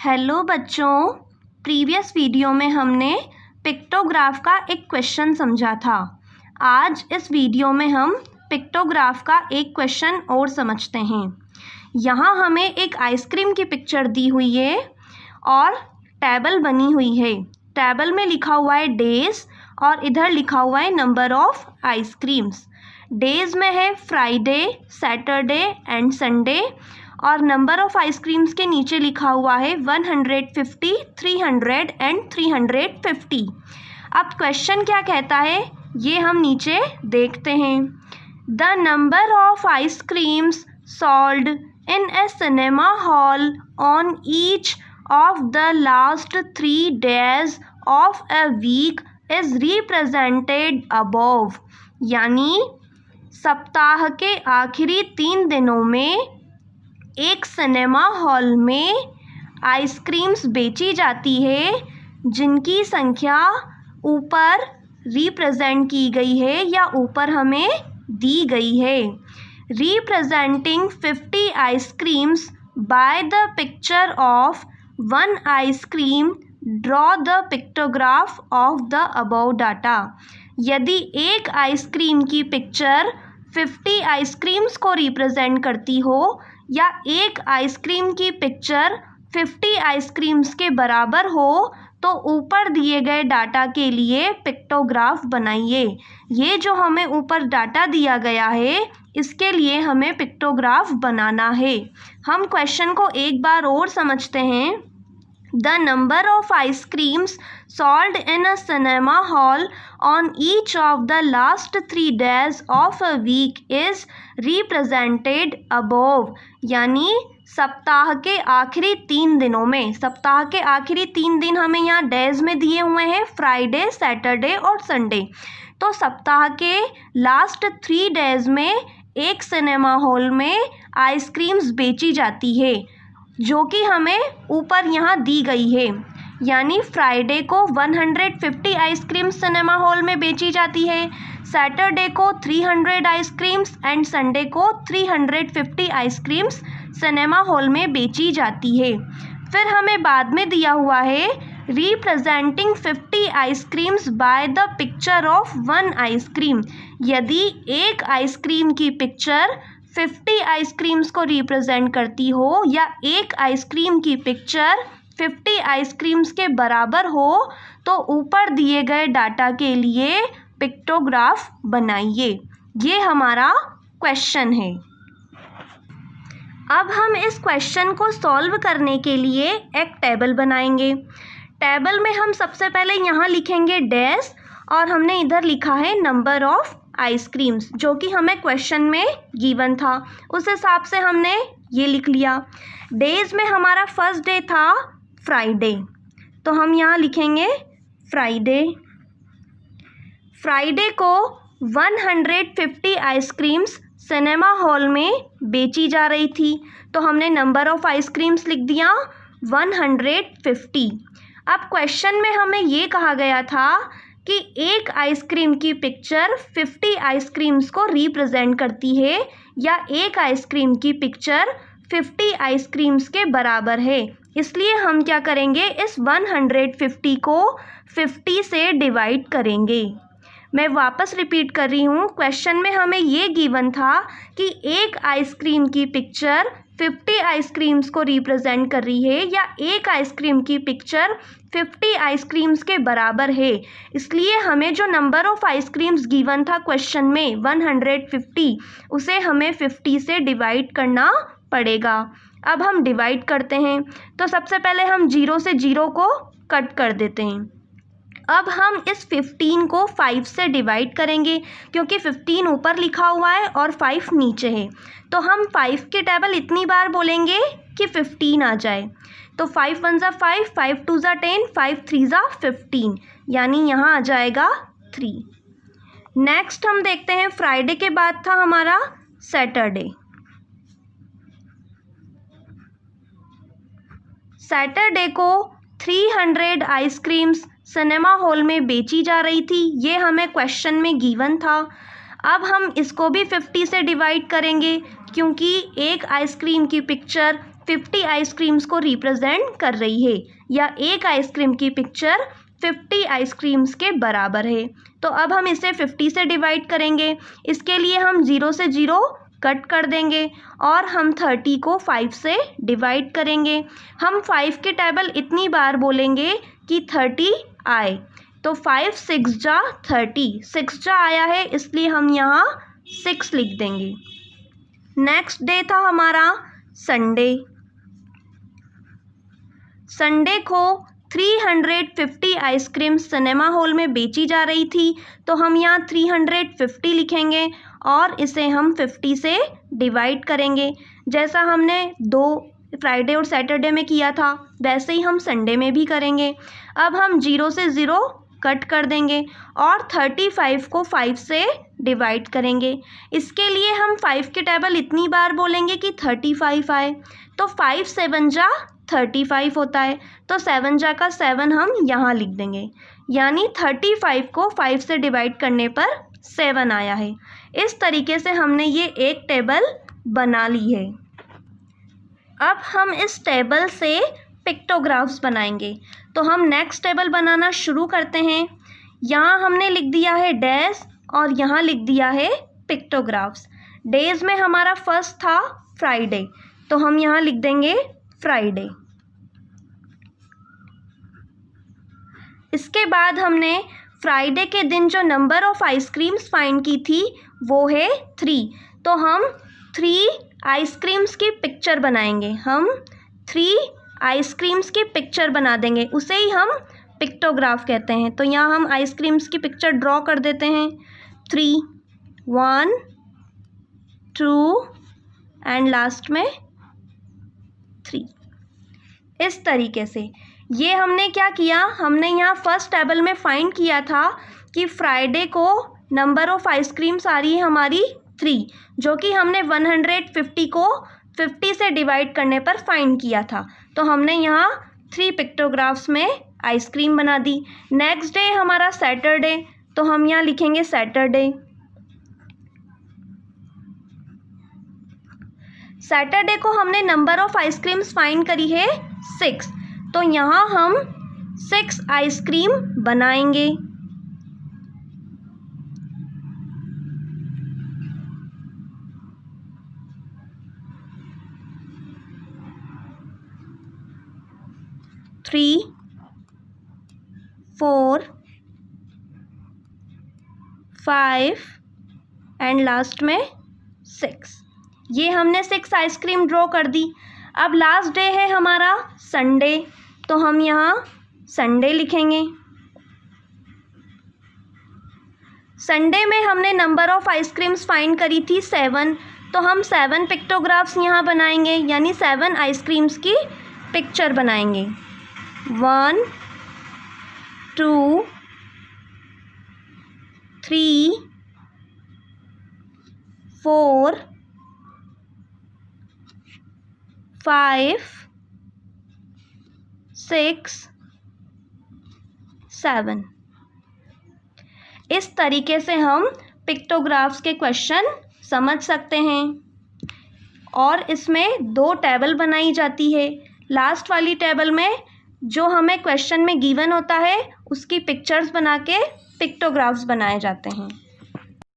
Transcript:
Hello बच्चों, previous video में हमने पिक्टोग्राफ का एक क्वेश्चन समझा था। आज इस वीडियो में हम पिक्टोग्राफ का एक क्वेश्चन और समझते हैं। यहाँ हमें एक आइसक्रीम की पिक्चर दी हुई है और टेबल बनी हुई है। टेबल में लिखा हुआ है डेज और इधर लिखा हुआ है नंबर ऑफ आइसक्रीम्स। डेज में है फ्राइडे, सैटरडे एंड संडे और नंबर ऑफ आइसक्रीम्स के नीचे लिखा हुआ है 150, 300 एंड 350। अब क्वेश्चन क्या कहता है ये हम नीचे देखते हैं। The number of ice creams sold in a cinema hall on each of the last 3 days of a week is represented above. यानी सप्ताह के आखिरी 3 दिनों में एक सिनेमा हॉल में आइसक्रीम्स बेची जाती है जिनकी संख्या ऊपर रिप्रेजेंट की गई है या ऊपर हमें दी गई है। Representing 50 ice creams by the picture of 1 ice cream, draw the pictograph of the above data. यदि एक आइसक्रीम की पिक्चर 50 आइसक्रीम्स को रिप्रेजेंट करती हो या एक आइसक्रीम की पिक्चर 50 आइसक्रीम्स के बराबर हो तो ऊपर दिए गए डाटा के लिए पिक्टोग्राफ बनाइए। ये जो हमें ऊपर डाटा दिया गया है इसके लिए हमें पिक्टोग्राफ बनाना है। हम क्वेश्चन को एक बार और समझते हैं। The number of ice-creams sold in a cinema hall on each of the last 3 days of a week is represented above। यानी सप्ताह के आखिरी 3 दिनों में, सप्ताह के आखिरी 3 दिन हमें यहाँ डेज में दिए हुए हैं, फ्राइडे, सैटरडे और संडे। तो सप्ताह के लास्ट 3 days में एक सिनेमा हॉल में आइसक्रीम्स बेची जाती है जो कि हमें ऊपर यहाँ दी गई है। यानी फ्राइडे को 150 आइसक्रीम्स सिनेमा हॉल में बेची जाती है, सैटरडे को 300 आइसक्रीम्स एंड संडे को 350 आइसक्रीम्स सिनेमा हॉल में बेची जाती है। फिर हमें बाद में दिया हुआ है representing 50 ice creams by the picture of 1 ice cream. यदि एक आइसक्रीम की पिक्चर 50 आइसक्रीम्स को रिप्रेजेंट करती हो या एक आइसक्रीम की पिक्चर 50 आइसक्रीम्स के बराबर हो तो ऊपर दिए गए डाटा के लिए पिक्टोग्राफ बनाइए। ये हमारा क्वेश्चन है। अब हम इस क्वेश्चन को सॉल्व करने के लिए एक टेबल बनाएंगे। टेबल में हम सबसे पहले यहाँ लिखेंगे डेज और हमने इधर लिखा है नंबर ऑफ आइसक्रीम्स जो कि हमें क्वेश्चन में गिवन था। उस हिसाब से हमने ये लिख लिया। डेज में हमारा फर्स्ट डे था फ्राइडे, तो हम यहाँ लिखेंगे फ्राइडे। फ्राइडे को 150 आइसक्रीम्स सिनेमा हॉल में बेची जा रही थी तो हमने नंबर ऑफ आइसक्रीम्स लिख दिया 150। अब क्वेश्चन में हमें ये कहा गया था कि एक आइसक्रीम की पिक्चर 50 आइसक्रीम्स को रिप्रेजेंट करती है या एक आइसक्रीम की पिक्चर 50 आइसक्रीम्स के बराबर है। इसलिए हम क्या करेंगे, इस 150 को 50 से डिवाइड करेंगे। मैं वापस रिपीट कर रही हूँ। क्वेश्चन में हमें ये गिवन था कि एक आइसक्रीम की पिक्चर 50 आइसक्रीम्स को रिप्रेजेंट कर रही है या एक आइसक्रीम की पिक्चर 50 आइसक्रीम्स के बराबर है। इसलिए हमें जो नंबर ऑफ आइसक्रीम्स गिवन था क्वेश्चन में 150, उसे हमें 50 से डिवाइड करना पड़ेगा। अब हम डिवाइड करते हैं तो सबसे पहले हम 0 से 0 को कट कर देते हैं। अब हम इस 15 को 5 से डिवाइड करेंगे क्योंकि 15 ऊपर लिखा हुआ है और 5 नीचे है। तो हम 5 के टेबल इतनी बार बोलेंगे कि 15 आ जाए। तो 5 1 ज़ा 5, 5 2 ज़ा 10, 5 3 ज़ा 15, यानी यहाँ आ जाएगा 3। नेक्स्ट हम देखते हैं फ्राइडे के बाद था हमारा सैटरडे। सैटरडे को 300 आइसक्रीम्स सिनेमा हॉल में बेची जा रही थी, ये हमें क्वेश्चन में गिवन था। अब हम इसको भी 50 से डिवाइड करेंगे क्योंकि एक आइसक्रीम की पिक्चर 50 आइसक्रीम्स को रिप्रेजेंट कर रही है, या एक आइसक्रीम की पिक्चर 50 आइसक्रीम्स के बराबर है। तो अब हम इसे 50 से डिवाइड करेंगे। इसके लिए हम 0 से 0 कट कर देंगे और हम 30 को 5 से डिवाइड करेंगे। हम 5 के टेबल इतनी बार बोलेंगे कि 30 आए। तो 5 6 जा 30, 6 जा आया है, इसलिए हम यहाँ 6 लिख देंगे। नेक्स्ट डे था हमारा संडे। संडे को 350 आइसक्रीम सिनेमा हॉल में बेची जा रही थी, तो हम यहाँ 350 लिखेंगे और इसे हम 50 से डिवाइड करेंगे। जैसा हमने 2 फ्राइडे और सैटरडे में किया था वैसे ही हम संडे में भी करेंगे। अब हम 0 से 0 कट कर देंगे और 35 को 5 से डिवाइड करेंगे। इसके लिए हम 5 के टेबल इतनी बार बोलेंगे कि 35 आए। तो 5 7 जा 35 होता है, तो 7 जा का 7 हम यहाँ लिख देंगे, यानी 35 को 5 से डिवाइड करने पर 7 आया है। इस तरीके से हमने ये एक टेबल बना ली है। अब हम इस टेबल से पिक्टोग्राफ्स बनाएंगे। तो हम नेक्स्ट टेबल बनाना शुरू करते हैं। यहाँ हमने लिख दिया है डेज और यहाँ लिख दिया है पिक्टोग्राफ्स। डेज में हमारा फर्स्ट था फ्राइडे, तो हम यहाँ लिख देंगे फ्राइडे। इसके बाद हमने फ्राइडे के दिन जो नंबर ऑफ आइसक्रीम्स फाइंड की थी वो है 3, तो हम 3 आइसक्रीम्स की पिक्चर बनाएंगे। हम 3 आइसक्रीम्स की पिक्चर बना देंगे, उसे ही हम पिक्टोग्राफ कहते हैं। तो यहाँ हम आइसक्रीम्स की पिक्चर ड्रॉ कर देते हैं। 3 1 2 एंड लास्ट में 3। इस तरीके से ये हमने क्या किया, हमने यहाँ फर्स्ट टेबल में फाइंड किया था कि फ्राइडे को नंबर ऑफ आइसक्रीम्स आ रही है हमारी 3, जो कि हमने 150 को 50 से डिवाइड करने पर फाइंड किया था। तो हमने यहाँ 3 पिक्टोग्राफ्स में आइसक्रीम बना दी। नेक्स्ट डे हमारा सैटरडे, तो हम यहाँ लिखेंगे सैटरडे। सैटरडे को हमने नंबर ऑफ आइसक्रीम्स फाइंड करी है 6, तो यहाँ हम 6 आइसक्रीम बनाएंगे। थ्री 4 5 एंड लास्ट में 6। ये हमने 6 आइसक्रीम ड्रॉ कर दी। अब लास्ट डे है हमारा संडे, तो हम यहाँ संडे लिखेंगे। संडे में हमने नंबर ऑफ आइसक्रीम्स फाइंड करी थी 7, तो हम 7 पिक्टोग्राफ्स यहाँ बनाएंगे, यानी 7 आइसक्रीम्स की पिक्चर बनाएंगे। 1 2 3 4 5 6 7। इस तरीके से हम पिक्टोग्राफ्स के क्वेश्चन समझ सकते हैं। और इसमें 2 टेबल बनाई जाती है। लास्ट वाली टेबल में जो हमें क्वेश्चन में गिवन होता है उसकी पिक्चर्स बना के पिक्टोग्राफ्स बनाए जाते हैं।